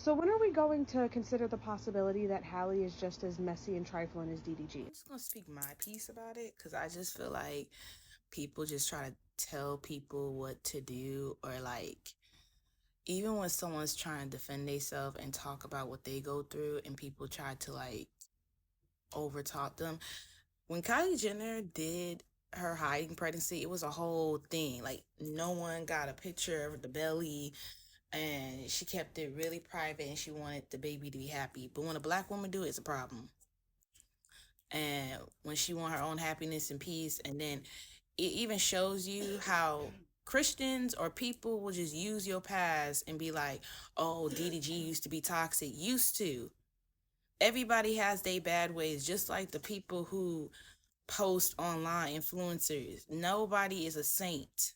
So when are we going to consider the possibility that Hallie is just as messy and trifling as DDG? I'm just gonna speak my piece about it because I just feel like people just try to tell people what to do, or like even when someone's trying to defend themselves and talk about what they go through, and people try to like overtalk them. When Kylie Jenner did her hiding pregnancy, it was a whole thing. Like no one got a picture of the belly, and she kept it really private, and she wanted the baby to be happy. But when a black woman do it, it's a problem. And when she want her own happiness and peace, and then it even shows you how Christians or people will just use your past and be like, oh, DDG used to be toxic. Used to. Everybody has their bad ways, just like the people who post online, influencers. Nobody is a saint.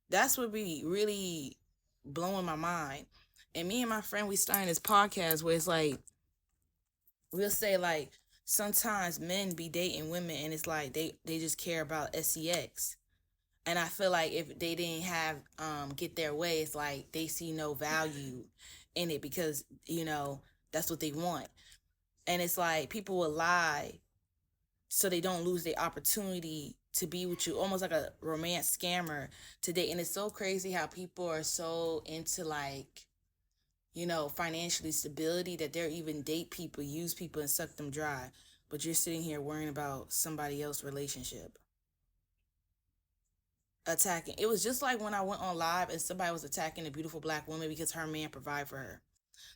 That's what be really blowing my mind. And me and my friend, we started this podcast where it's like, we'll say like, sometimes men be dating women and it's like they just care about sex. And I feel like if they didn't have get their way, it's like they see no value in it because that's what they want. And it's like people will lie so they don't lose their opportunity to be with you, almost like a romance scammer today. And it's so crazy how people are so into like financially stability that they're even date people, use people, and suck them dry. But you're sitting here worrying about somebody else's relationship, attacking. It was just like when I went on live and somebody was attacking a beautiful black woman because her man provide for her.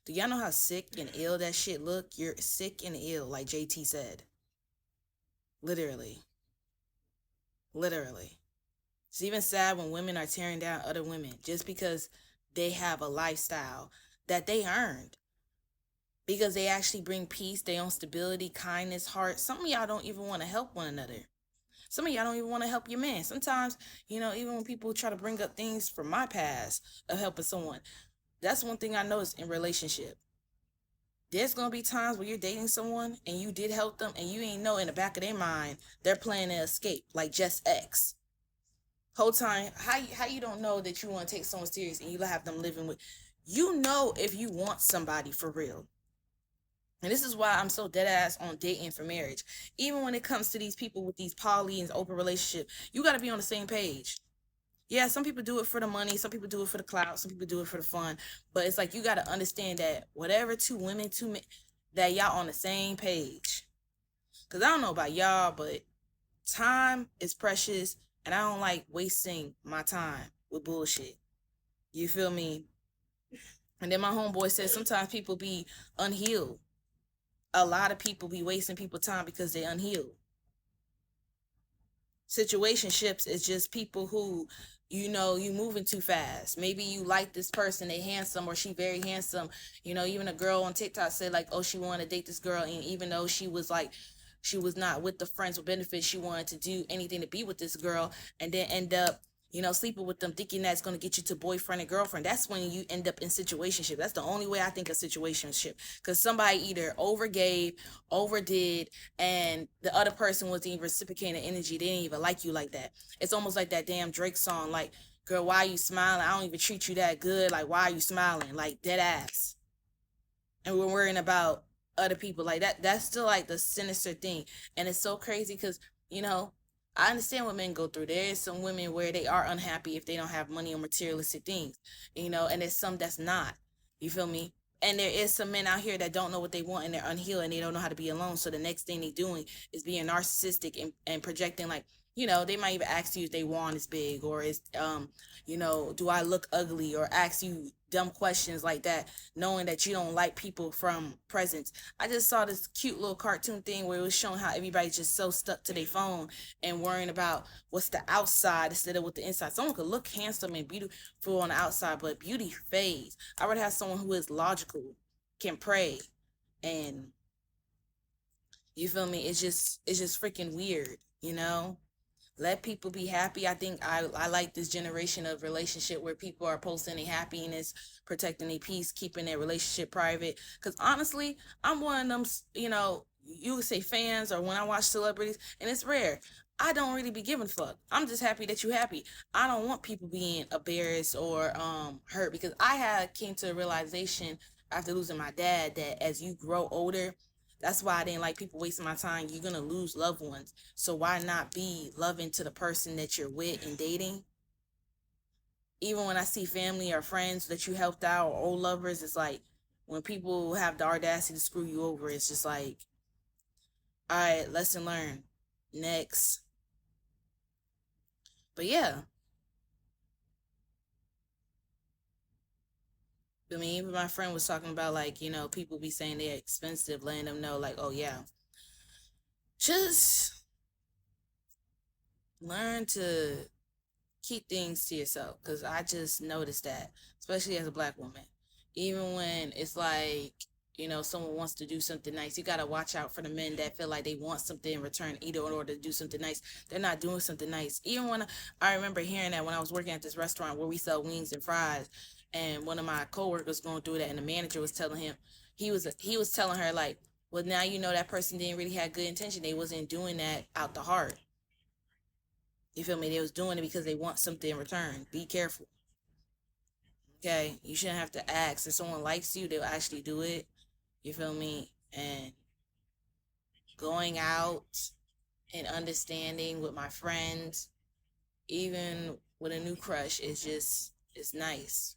Do y'all know how sick and ill that shit look? You're sick and ill, like JT said. Literally. Literally. It's even sad when women are tearing down other women just because they have a lifestyle that they earned. Because they actually bring peace, their own stability, kindness, heart. Some of y'all don't even want to help one another. Some of y'all don't even want to help your man. Sometimes, even when people try to bring up things from my past of helping someone, that's one thing I noticed in relationship. There's gonna be times where you're dating someone and you did help them and you ain't know in the back of their mind they're planning to escape like just X. Whole time, how you don't know that you want to take someone serious and you have them living with, if you want somebody for real. And this is why I'm so dead ass on dating for marriage. Even when it comes to these people with these poly and open relationship, you got to be on the same page. Yeah, some people do it for the money, some people do it for the clout, some people do it for the fun. But it's like you got to understand that whatever two women, two men, that y'all on the same page. Cause I don't know about y'all, but time is precious, and I don't like wasting my time with bullshit. You feel me? And then my homeboy said sometimes people be unhealed. A lot of people be wasting people time because they unhealed. Situationships is just people who you moving too fast. Maybe you like this person, they handsome or she very handsome. Even a girl on TikTok said like, oh, she wanted to date this girl, and even though she was like, she was not with the friends with benefits, she wanted to do anything to be with this girl, and then end up sleeping with them, thinking that's going to get you to boyfriend and girlfriend. That's when you end up in situationship. That's the only way I think of situationship, because somebody either overgave, overdid, and the other person wasn't even reciprocating energy. They didn't even like you like that. It's almost like that damn Drake song, like, girl, why are you smiling? I don't even treat you that good. Like, why are you smiling? Like, dead ass. And we're worrying about other people like that. That's still like the sinister thing. And it's so crazy because, you know, I understand what men go through. There is some women where they are unhappy if they don't have money or materialistic things, and there's some that's not. You feel me? And there is some men out here that don't know what they want and they're unhealed and they don't know how to be alone. So the next thing they doing is being narcissistic and projecting like, they might even ask you if they want is big, or is do I look ugly, or ask you dumb questions like that, knowing that you don't like people from presence. I just saw this cute little cartoon thing where it was showing how everybody's just so stuck to their phone and worrying about what's the outside instead of what the inside. Someone could look handsome and beautiful on the outside, but beauty fades. I would have someone who is logical, can pray, and you feel me? It's just freaking weird, let people be happy. I think I like this generation of relationship where people are posting their happiness, protecting their peace, keeping their relationship private. Because honestly, I'm one of them, you would say fans, or when I watch celebrities, and it's rare. I don't really be giving a fuck. I'm just happy that you happy. I don't want people being embarrassed or hurt, because I had came to a realization after losing my dad, that as you grow older, that's why I didn't like people wasting my time. You're gonna lose loved ones, so why not be loving to the person that you're with and dating? Even when I see family or friends that you helped out or old lovers, it's like when people have the audacity to screw you over, it's just like, all right, lesson learned. Next. But yeah, I mean, even my friend was talking about like, people be saying they're expensive, letting them know like, oh yeah, just learn to keep things to yourself. Because I just noticed that, especially as a black woman, even when it's like, someone wants to do something nice, you got to watch out for the men that feel like they want something in return, either in order to do something nice, they're not doing something nice. Even when I remember hearing that when I was working at this restaurant where we sell wings and fries, and one of my coworkers going through that, and the manager was telling him, he was telling her like, well, now you know that person didn't really have good intention, they wasn't doing that out the heart. You feel me? They was doing it because they want something in return. Be careful. Okay? You shouldn't have to ask. If someone likes you, they'll actually do it. You feel me? And going out and understanding with my friends, even with a new crush, is just, it's nice.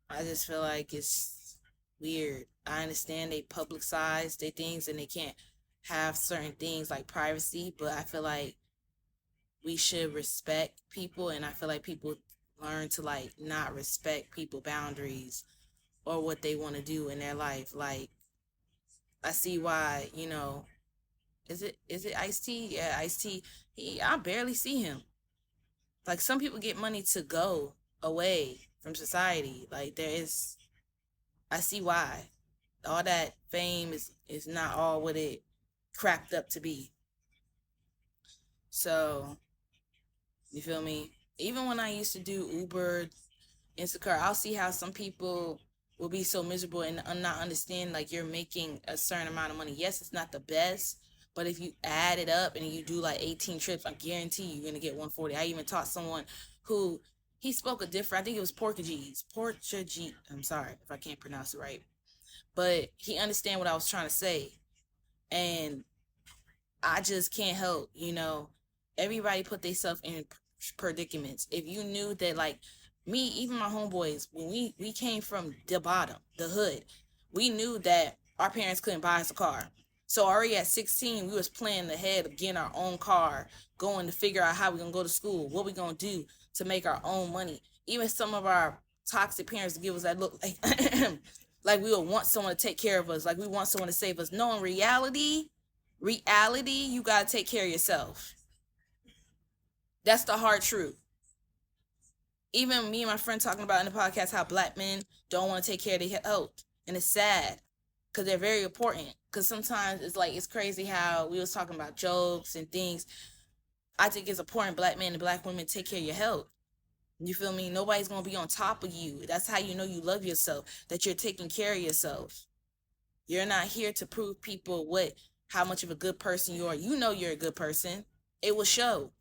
I just feel like it's weird. I understand they publicize their things and they can't have certain things like privacy, but I feel like we should respect people, and I feel like people learn to like not respect people boundaries or what they want to do in their life. Like, I see why, is it Ice T? Yeah, Ice T. I barely see him. Like, some people get money to go away from society. Like, there is, I see why. All that fame is not all what it cracked up to be. So, you feel me? Even when I used to do Uber, Instacart, I'll see how some people will be so miserable and not understand like you're making a certain amount of money. Yes, it's not the best, but if you add it up and you do like 18 trips, I guarantee you're gonna get 140. I even taught someone who he spoke a different, I think it was Portuguese. Portuguese. I'm sorry if I can't pronounce it right. But he understand what I was trying to say. And I just can't help, everybody put themselves in predicaments. If you knew that, like me, even my homeboys, when we came from the bottom, the hood, we knew that our parents couldn't buy us a car. So already at 16, we was planning ahead of getting our own car, going to figure out how we gonna go to school, what we gonna do to make our own money. Even some of our toxic parents give us that look like like we would want someone to take care of us, like we want someone to save us. No, in reality, you gotta take care of yourself. That's the hard truth. Even me and my friend talking about in the podcast how black men don't want to take care of their health, and it's sad because they're very important. Because sometimes it's like it's crazy how we was talking about jokes and things. I think it's important black men and black women take care of your health. You feel me? Nobody's gonna be on top of you. That's how you know you love yourself. That you're taking care of yourself. You're not here to prove people how much of a good person you are. You know you're a good person. It will show.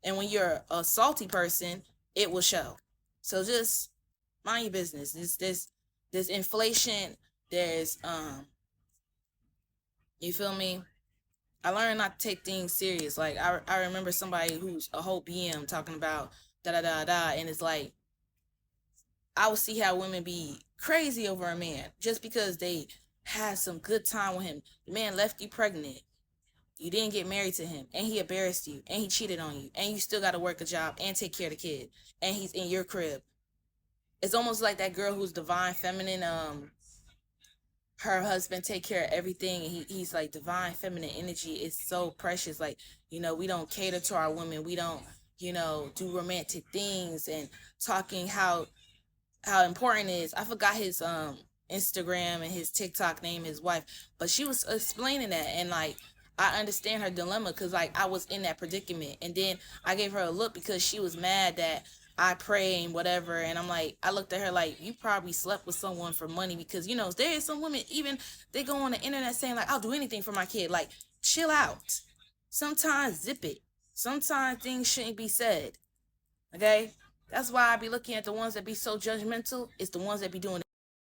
And when you're a salty person, it will show. So just mind your business. This inflation. There's you feel me? I learned not to take things serious. Like I remember somebody who's a whole BM talking about da da da da, and it's like I would see how women be crazy over a man just because they had some good time with him. The man left you pregnant. You didn't get married to him, and he embarrassed you, and he cheated on you, and you still got to work a job and take care of the kid, and he's in your crib. It's almost like that girl who's divine feminine. Her husband take care of everything, and he's like divine feminine energy is so precious. Like, we don't cater to our women. We don't, do romantic things and talking how important it is. I forgot his Instagram and his TikTok name, his wife, but she was explaining that, and like I understand her dilemma because like I was in that predicament, and then I gave her a look because she was mad that I pray and whatever, and I'm like, I looked at her like, you probably slept with someone for money, because there is some women, even they go on the internet saying like, I'll do anything for my kid. Like, chill out. Sometimes zip it. Sometimes things shouldn't be said. Okay, that's why I be looking at the ones that be so judgmental. It's the ones that be doing